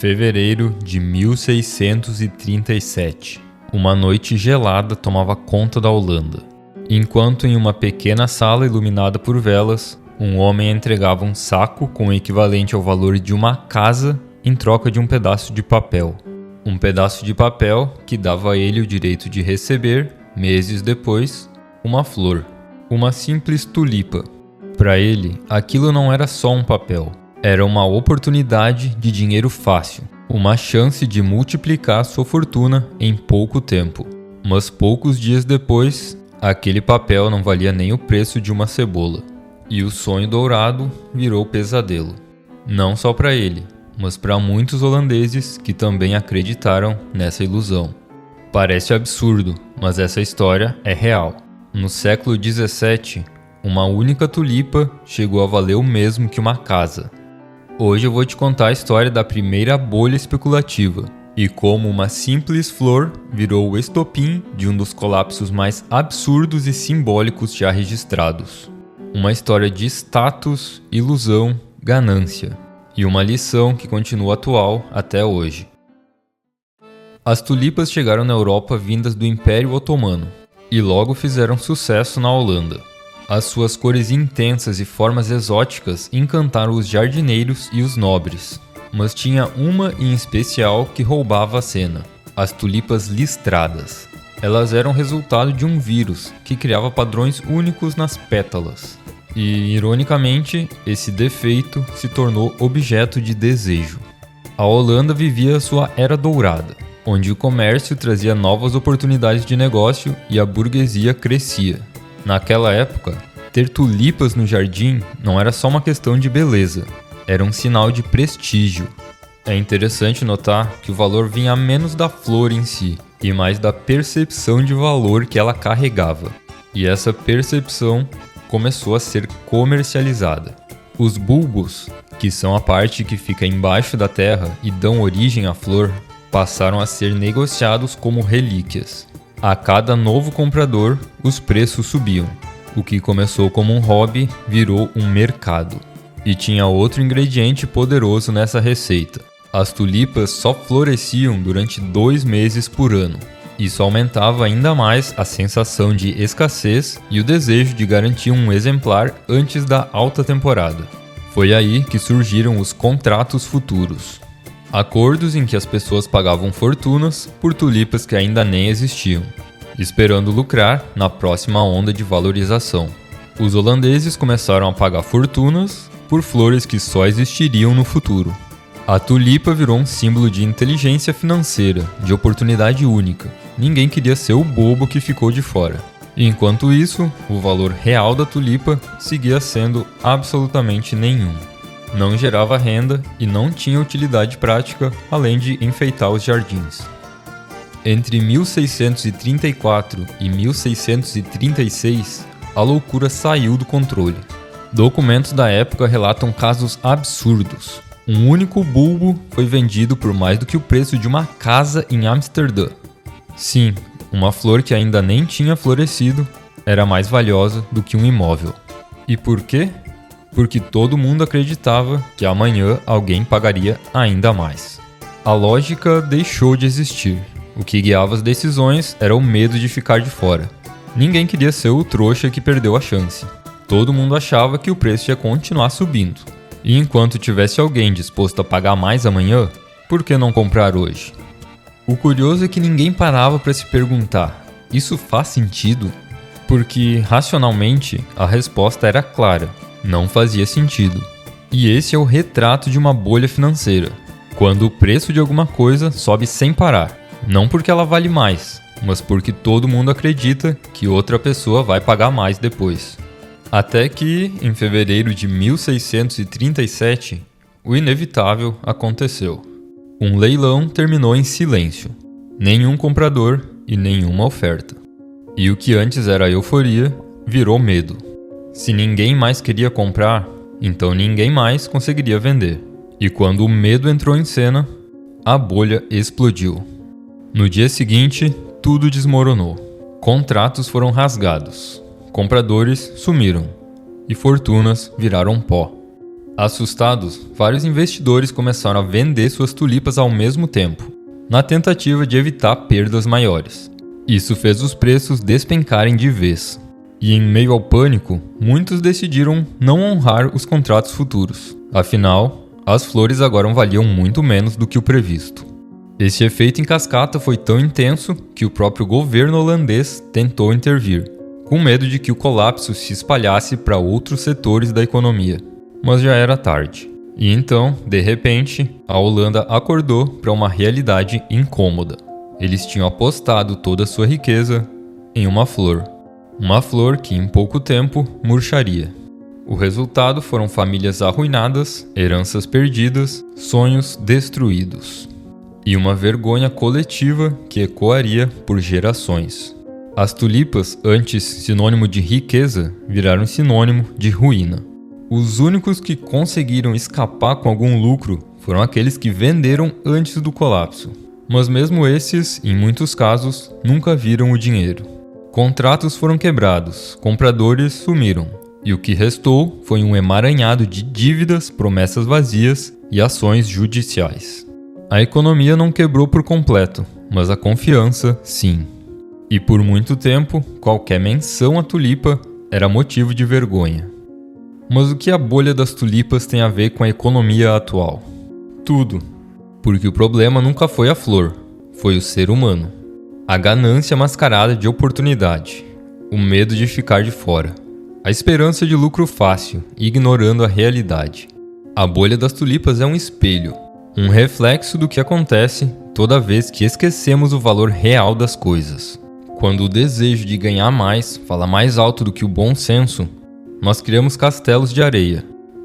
Fevereiro de 1637. Uma noite gelada tomava conta da Holanda. Enquanto em uma pequena sala iluminada por velas, um homem entregava um saco com o equivalente ao valor de uma casa em troca de um pedaço de papel. Um pedaço de papel que dava a ele o direito de receber, meses depois, uma flor, uma simples tulipa. Para ele, aquilo não era só um papel. Era uma oportunidade de dinheiro fácil, uma chance de multiplicar sua fortuna em pouco tempo. Mas poucos dias depois, aquele papel não valia nem o preço de uma cebola. E o sonho dourado virou pesadelo. Não só para ele, mas para muitos holandeses que também acreditaram nessa ilusão. Parece absurdo, mas essa história é real. No século XVII, uma única tulipa chegou a valer o mesmo que uma casa. Hoje eu vou te contar a história da primeira bolha especulativa e como uma simples flor virou o estopim de um dos colapsos mais absurdos e simbólicos já registrados. Uma história de status, ilusão, ganância e uma lição que continua atual até hoje. As tulipas chegaram na Europa vindas do Império Otomano e logo fizeram sucesso na Holanda. As suas cores intensas e formas exóticas encantaram os jardineiros e os nobres. Mas tinha uma em especial que roubava a cena: as tulipas listradas. Elas eram resultado de um vírus que criava padrões únicos nas pétalas. E, ironicamente, esse defeito se tornou objeto de desejo. A Holanda vivia sua era dourada, onde o comércio trazia novas oportunidades de negócio e a burguesia crescia. Naquela época, ter tulipas no jardim não era só uma questão de beleza, era um sinal de prestígio. É interessante notar que o valor vinha menos da flor em si, e mais da percepção de valor que ela carregava. E essa percepção começou a ser comercializada. Os bulbos, que são a parte que fica embaixo da terra e dão origem à flor, passaram a ser negociados como relíquias. A cada novo comprador, os preços subiam. O que começou como um hobby virou um mercado. E tinha outro ingrediente poderoso nessa receita. As tulipas só floresciam durante 2 meses por ano. Isso aumentava ainda mais a sensação de escassez e o desejo de garantir um exemplar antes da alta temporada. Foi aí que surgiram os contratos futuros. Acordos em que as pessoas pagavam fortunas por tulipas que ainda nem existiam, esperando lucrar na próxima onda de valorização. Os holandeses começaram a pagar fortunas por flores que só existiriam no futuro. A tulipa virou um símbolo de inteligência financeira, de oportunidade única. Ninguém queria ser o bobo que ficou de fora. Enquanto isso, o valor real da tulipa seguia sendo absolutamente nenhum. Não gerava renda e não tinha utilidade prática, além de enfeitar os jardins. Entre 1634 e 1636, a loucura saiu do controle. Documentos da época relatam casos absurdos. Um único bulbo foi vendido por mais do que o preço de uma casa em Amsterdã. Sim, uma flor que ainda nem tinha florescido era mais valiosa do que um imóvel. E por quê? Porque todo mundo acreditava que amanhã alguém pagaria ainda mais. A lógica deixou de existir. O que guiava as decisões era o medo de ficar de fora. Ninguém queria ser o trouxa que perdeu a chance. Todo mundo achava que o preço ia continuar subindo. E enquanto tivesse alguém disposto a pagar mais amanhã, por que não comprar hoje? O curioso é que ninguém parava para se perguntar: isso faz sentido? Porque, racionalmente, a resposta era clara: não fazia sentido. E esse é o retrato de uma bolha financeira, quando o preço de alguma coisa sobe sem parar, não porque ela vale mais, mas porque todo mundo acredita que outra pessoa vai pagar mais depois. Até que, em fevereiro de 1637, o inevitável aconteceu. Um leilão terminou em silêncio. Nenhum comprador e nenhuma oferta. E o que antes era euforia, virou medo. Se ninguém mais queria comprar, então ninguém mais conseguiria vender. E quando o medo entrou em cena, a bolha explodiu. No dia seguinte, tudo desmoronou. Contratos foram rasgados. Compradores sumiram. E fortunas viraram pó. Assustados, vários investidores começaram a vender suas tulipas ao mesmo tempo, na tentativa de evitar perdas maiores. Isso fez os preços despencarem de vez. E em meio ao pânico, muitos decidiram não honrar os contratos futuros. Afinal, as flores agora valiam muito menos do que o previsto. Esse efeito em cascata foi tão intenso que o próprio governo holandês tentou intervir, com medo de que o colapso se espalhasse para outros setores da economia. Mas já era tarde. E então, de repente, a Holanda acordou para uma realidade incômoda. Eles tinham apostado toda a sua riqueza em uma flor. Uma flor que em pouco tempo murcharia. O resultado foram famílias arruinadas, heranças perdidas, sonhos destruídos. E uma vergonha coletiva que ecoaria por gerações. As tulipas, antes sinônimo de riqueza, viraram sinônimo de ruína. Os únicos que conseguiram escapar com algum lucro foram aqueles que venderam antes do colapso. Mas mesmo esses, em muitos casos, nunca viram o dinheiro. Contratos foram quebrados, compradores sumiram, e o que restou foi um emaranhado de dívidas, promessas vazias e ações judiciais. A economia não quebrou por completo, mas a confiança, sim. E por muito tempo, qualquer menção à tulipa era motivo de vergonha. Mas o que a bolha das tulipas tem a ver com a economia atual? Tudo. Porque o problema nunca foi a flor, foi o ser humano. A ganância mascarada de oportunidade, o medo de ficar de fora, a esperança de lucro fácil, ignorando a realidade. A bolha das tulipas é um espelho, um reflexo do que acontece toda vez que esquecemos o valor real das coisas. Quando o desejo de ganhar mais fala mais alto do que o bom senso, nós criamos castelos de areia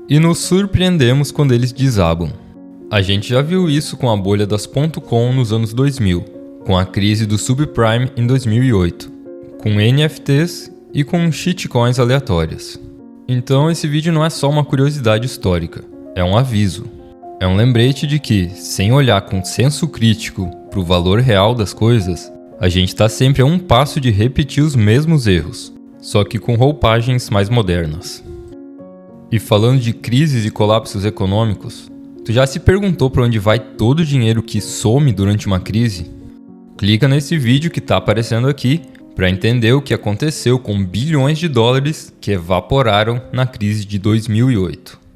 e nos surpreendemos quando eles desabam. A gente já viu isso com a bolha das .com nos anos 2000, com a crise do subprime em 2008, com NFTs e com shitcoins aleatórias. Então esse vídeo não é só uma curiosidade histórica, é um aviso. É um lembrete de que, sem olhar com senso crítico para o valor real das coisas, a gente está sempre a um passo de repetir os mesmos erros, só que com roupagens mais modernas. E falando de crises e colapsos econômicos, tu já se perguntou para onde vai todo o dinheiro que some durante uma crise? Clica nesse vídeo que está aparecendo aqui para entender o que aconteceu com bilhões de dólares que evaporaram na crise de 2008.